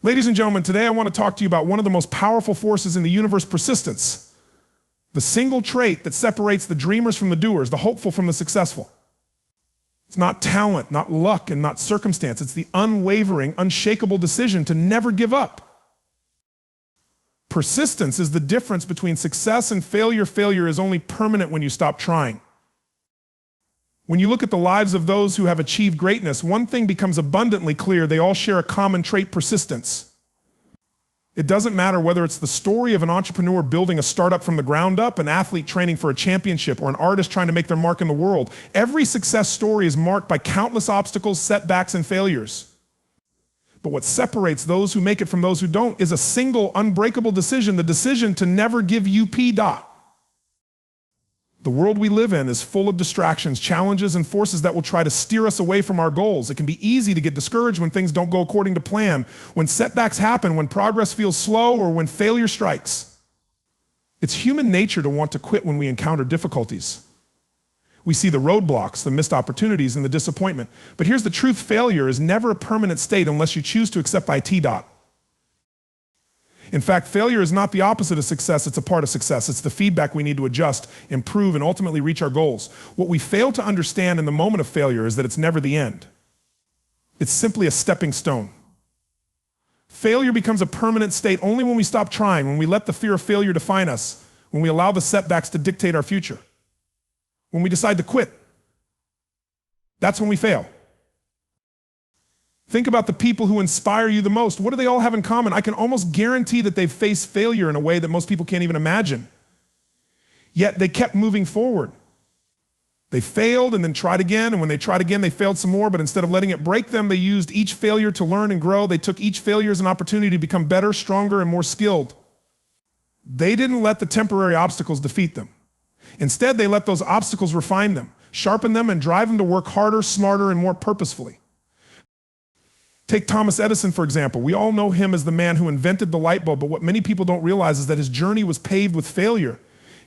Ladies and gentlemen, today I want to talk to you about one of the most powerful forces in the universe, persistence. The single trait that separates the dreamers from the doers, the hopeful from the successful. It's not talent, not luck, and not circumstance. It's the unwavering, unshakable decision to never give up. Persistence is the difference between success and failure. Failure is only permanent when you stop trying. When you look at the lives of those who have achieved greatness, one thing becomes abundantly clear: they all share a common trait: persistence. It doesn't matter whether it's the story of an entrepreneur building a startup from the ground up, an athlete training for a championship, or an artist trying to make their mark in the world. Every success story is marked by countless obstacles, setbacks, and failures. But what separates those who make it from those who don't is a single unbreakable decision, the decision to never give up. The world we live in is full of distractions, challenges, and forces that will try to steer us away from our goals. It can be easy to get discouraged when things don't go according to plan, when setbacks happen, when progress feels slow, or when failure strikes. It's human nature to want to quit when we encounter difficulties. We see the roadblocks, the missed opportunities, and the disappointment. But here's the truth: failure is never a permanent state unless you choose to accept it. In fact, failure is not the opposite of success, it's a part of success. It's the feedback we need to adjust, improve, and ultimately reach our goals. What we fail to understand in the moment of failure is that it's never the end. It's simply a stepping stone. Failure becomes a permanent state only when we stop trying, when we let the fear of failure define us, when we allow the setbacks to dictate our future, when we decide to quit. That's when we fail. Think about the people who inspire you the most. What do they all have in common? I can almost guarantee that they've faced failure in a way that most people can't even imagine. Yet they kept moving forward. They failed and then tried again, and when they tried again, they failed some more, but instead of letting it break them, they used each failure to learn and grow. They took each failure as an opportunity to become better, stronger, and more skilled. They didn't let the temporary obstacles defeat them. Instead, they let those obstacles refine them, sharpen them, and drive them to work harder, smarter, and more purposefully. Take Thomas Edison, for example. We all know him as the man who invented the light bulb, but what many people don't realize is that his journey was paved with failure.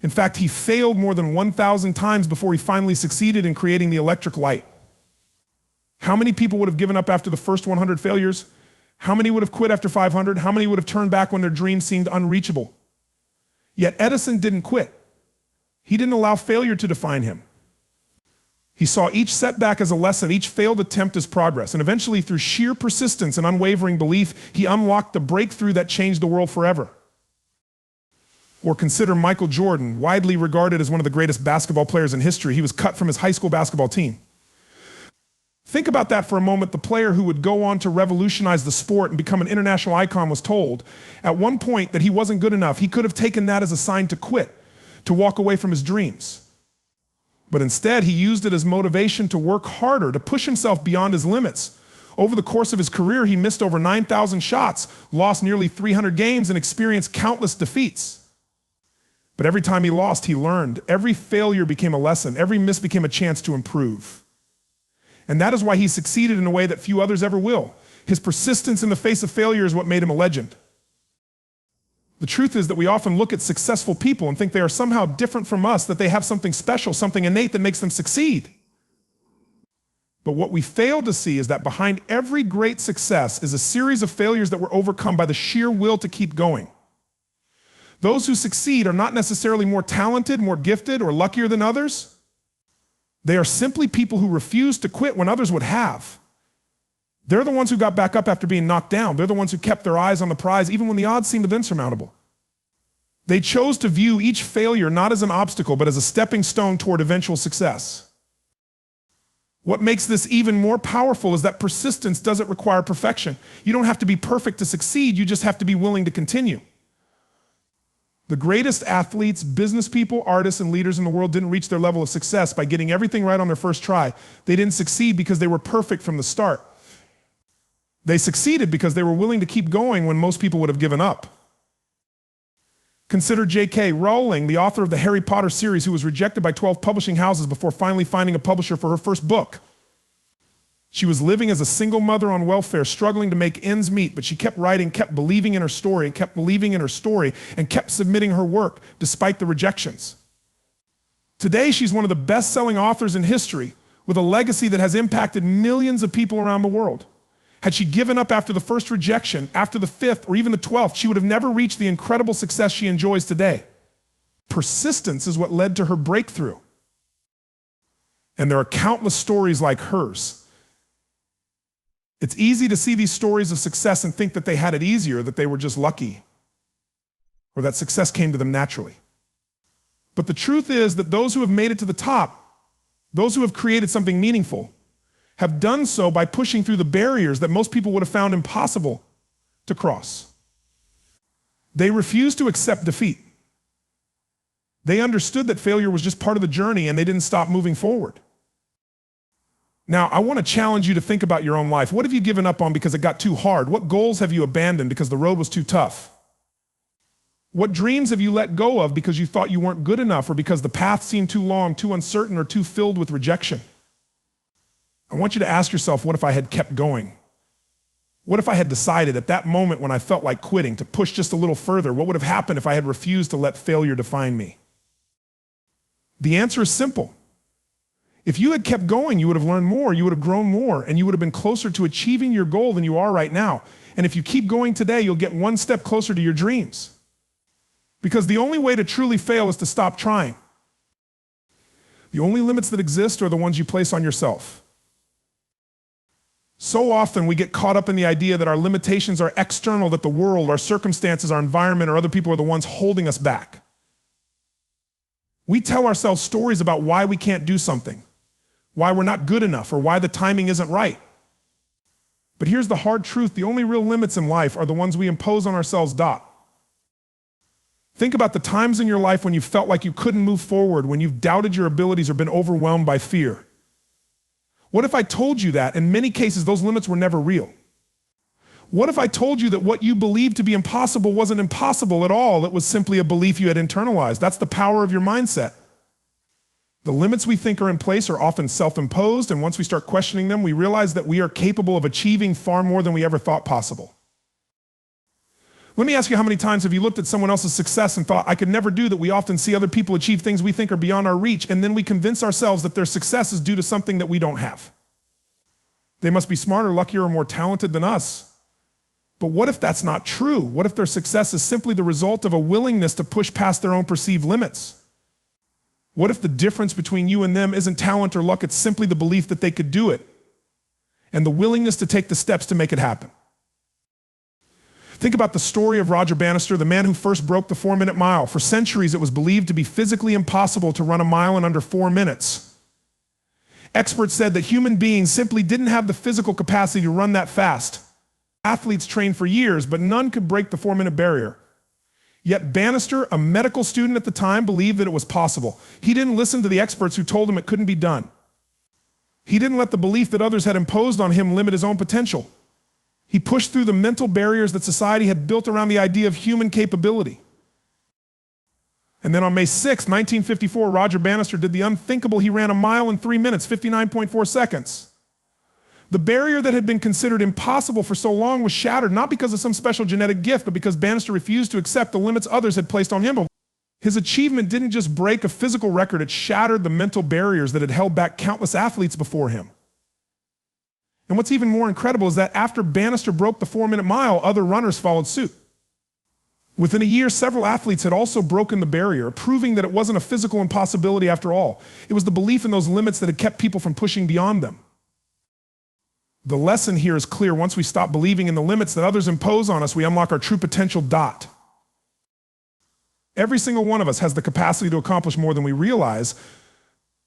In fact, he failed more than 1,000 times before he finally succeeded in creating the electric light. How many people would have given up after the first 100 failures? How many would have quit after 500? How many would have turned back when their dreams seemed unreachable? Yet Edison didn't quit. He didn't allow failure to define him. He saw each setback as a lesson, each failed attempt as progress, and eventually, through sheer persistence and unwavering belief, he unlocked the breakthrough that changed the world forever. Or consider Michael Jordan, widely regarded as one of the greatest basketball players in history. He was cut from his high school basketball team. Think about that for a moment. The player who would go on to revolutionize the sport and become an international icon was told at one point that he wasn't good enough. He could have taken that as a sign to quit, to walk away from his dreams. But instead, he used it as motivation to work harder, to push himself beyond his limits. Over the course of his career, he missed over 9,000 shots, lost nearly 300 games, and experienced countless defeats. But every time he lost, he learned. Every failure became a lesson. Every miss became a chance to improve. And that is why he succeeded in a way that few others ever will. His persistence in the face of failure is what made him a legend. The truth is that we often look at successful people and think they are somehow different from us, that they have something special, something innate that makes them succeed. But what we fail to see is that behind every great success is a series of failures that were overcome by the sheer will to keep going. Those who succeed are not necessarily more talented, more gifted, or luckier than others. They are simply people who refuse to quit when others would have. They're the ones who got back up after being knocked down. They're the ones who kept their eyes on the prize even when the odds seemed insurmountable. They chose to view each failure not as an obstacle, but as a stepping stone toward eventual success. What makes this even more powerful is that persistence doesn't require perfection. You don't have to be perfect to succeed, you just have to be willing to continue. The greatest athletes, business people, artists, and leaders in the world didn't reach their level of success by getting everything right on their first try. They didn't succeed because they were perfect from the start. They succeeded because they were willing to keep going when most people would have given up. Consider J.K. Rowling, the author of the Harry Potter series, who was rejected by 12 publishing houses before finally finding a publisher for her first book. She was living as a single mother on welfare, struggling to make ends meet, but she kept writing, kept believing in her story, and kept believing in her story, and kept submitting her work despite the rejections. Today, she's one of the best-selling authors in history, with a legacy that has impacted millions of people around the world. Had she given up after the first rejection, after the 5th, or even the 12th, she would have never reached the incredible success she enjoys today. Persistence is what led to her breakthrough. And there are countless stories like hers. It's easy to see these stories of success and think that they had it easier, that they were just lucky, or that success came to them naturally. But the truth is that those who have made it to the top, those who have created something meaningful, have done so by pushing through the barriers that most people would have found impossible to cross. They refused to accept defeat. They understood that failure was just part of the journey, and they didn't stop moving forward. Now, I want to challenge you to think about your own life. What have you given up on because it got too hard? What goals have you abandoned because the road was too tough? What dreams have you let go of because you thought you weren't good enough, or because the path seemed too long, too uncertain, or too filled with rejection? I want you to ask yourself, what if I had kept going? What if I had decided at that moment when I felt like quitting to push just a little further? What would have happened if I had refused to let failure define me? The answer is simple. If you had kept going, you would have learned more, you would have grown more, and you would have been closer to achieving your goal than you are right now. And if you keep going today, you'll get one step closer to your dreams. Because the only way to truly fail is to stop trying. The only limits that exist are the ones you place on yourself. So often we get caught up in the idea that our limitations are external, that the world, our circumstances, our environment, or other people are the ones holding us back. We tell ourselves stories about why we can't do something, why we're not good enough, or why the timing isn't right. But here's the hard truth: the only real limits in life are the ones we impose on ourselves. Think about the times in your life when you felt like you couldn't move forward, when you've doubted your abilities or been overwhelmed by fear. What if I told you that in many cases those limits were never real? What if I told you that what you believed to be impossible wasn't impossible at all? It was simply a belief you had internalized. That's the power of your mindset. The limits we think are in place are often self-imposed, and once we start questioning them, we realize that we are capable of achieving far more than we ever thought possible. Let me ask you, how many times have you looked at someone else's success and thought, I could never do that? We often see other people achieve things we think are beyond our reach, and then we convince ourselves that their success is due to something that we don't have. They must be smarter, luckier, or more talented than us. But what if that's not true? What if their success is simply the result of a willingness to push past their own perceived limits? What if the difference between you and them isn't talent or luck, it's simply the belief that they could do it, and the willingness to take the steps to make it happen? Think about the story of Roger Bannister, the man who first broke the 4-minute mile. For centuries, it was believed to be physically impossible to run a mile in under 4 minutes. Experts said that human beings simply didn't have the physical capacity to run that fast. Athletes trained for years, but none could break the 4-minute barrier. Yet Bannister, a medical student at the time, believed that it was possible. He didn't listen to the experts who told him it couldn't be done. He didn't let the belief that others had imposed on him limit his own potential. He pushed through the mental barriers that society had built around the idea of human capability. And then on May 6, 1954, Roger Bannister did the unthinkable. He ran a mile in 3 minutes, 59.4 seconds. The barrier that had been considered impossible for so long was shattered, not because of some special genetic gift, but because Bannister refused to accept the limits others had placed on him. His achievement didn't just break a physical record, it shattered the mental barriers that had held back countless athletes before him. And what's even more incredible is that after Bannister broke the 4-minute mile, other runners followed suit. Within a year, several athletes had also broken the barrier, proving that it wasn't a physical impossibility after all. It was the belief in those limits that had kept people from pushing beyond them. The lesson here is clear. Once we stop believing in the limits that others impose on us, we unlock our true potential. Every single one of us has the capacity to accomplish more than we realize,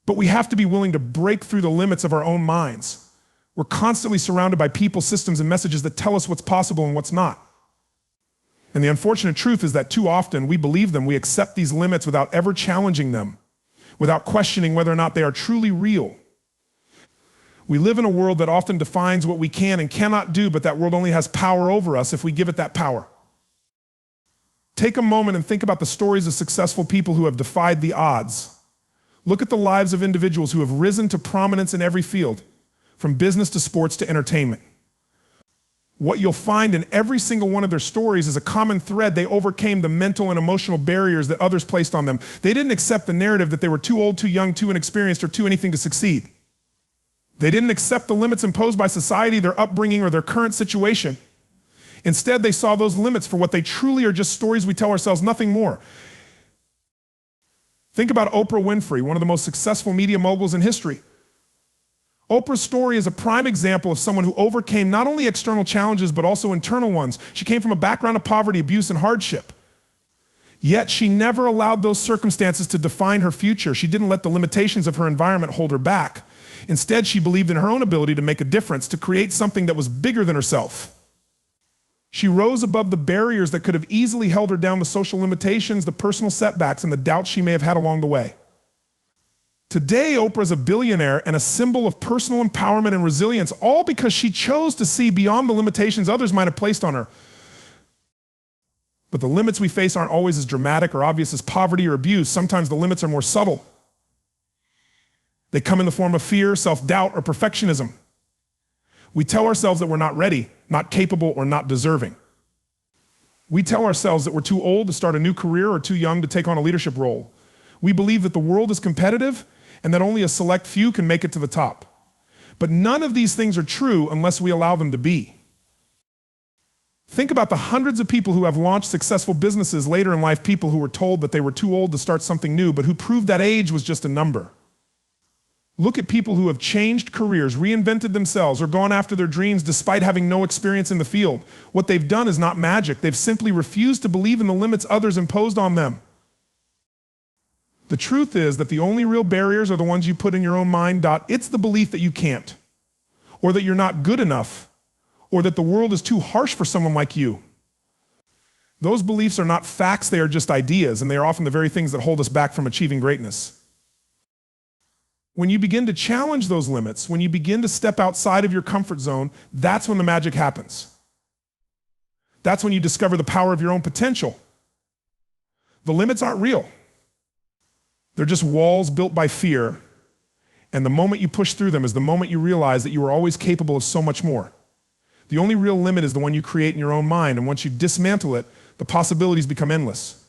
but we have to be willing to break through the limits of our own minds. We're constantly surrounded by people, systems, and messages that tell us what's possible and what's not. And the unfortunate truth is that too often we believe them, we accept these limits without ever challenging them, without questioning whether or not they are truly real. We live in a world that often defines what we can and cannot do, but that world only has power over us if we give it that power. Take a moment and think about the stories of successful people who have defied the odds. Look at the lives of individuals who have risen to prominence in every field, from business to sports to entertainment. What you'll find in every single one of their stories is a common thread. They overcame the mental and emotional barriers that others placed on them. They didn't accept the narrative that they were too old, too young, too inexperienced, or too anything to succeed. They didn't accept the limits imposed by society, their upbringing, or their current situation. Instead, they saw those limits for what they truly are, just stories we tell ourselves, nothing more. Think about Oprah Winfrey, one of the most successful media moguls in history. Oprah's story is a prime example of someone who overcame not only external challenges, but also internal ones. She came from a background of poverty, abuse, and hardship. Yet she never allowed those circumstances to define her future. She didn't let the limitations of her environment hold her back. Instead, she believed in her own ability to make a difference, to create something that was bigger than herself. She rose above the barriers that could have easily held her down, the social limitations, the personal setbacks, and the doubts she may have had along the way. Today, Oprah is a billionaire and a symbol of personal empowerment and resilience, all because she chose to see beyond the limitations others might have placed on her. But the limits we face aren't always as dramatic or obvious as poverty or abuse. Sometimes the limits are more subtle. They come in the form of fear, self-doubt, or perfectionism. We tell ourselves that we're not ready, not capable, or not deserving. We tell ourselves that we're too old to start a new career or too young to take on a leadership role. We believe that the world is competitive and that only a select few can make it to the top. But none of these things are true unless we allow them to be. Think about the hundreds of people who have launched successful businesses later in life, people who were told that they were too old to start something new, but who proved that age was just a number. Look at people who have changed careers, reinvented themselves, or gone after their dreams despite having no experience in the field. What they've done is not magic. They've simply refused to believe in the limits others imposed on them. The truth is that the only real barriers are the ones you put in your own mind. It's the belief that you can't, or that you're not good enough, or that the world is too harsh for someone like you. Those beliefs are not facts, they are just ideas, and they are often the very things that hold us back from achieving greatness. When you begin to challenge those limits, when you begin to step outside of your comfort zone, that's when the magic happens. That's when you discover the power of your own potential. The limits aren't real. They're just walls built by fear, and the moment you push through them is the moment you realize that you are always capable of so much more. The only real limit is the one you create in your own mind, and once you dismantle it, the possibilities become endless.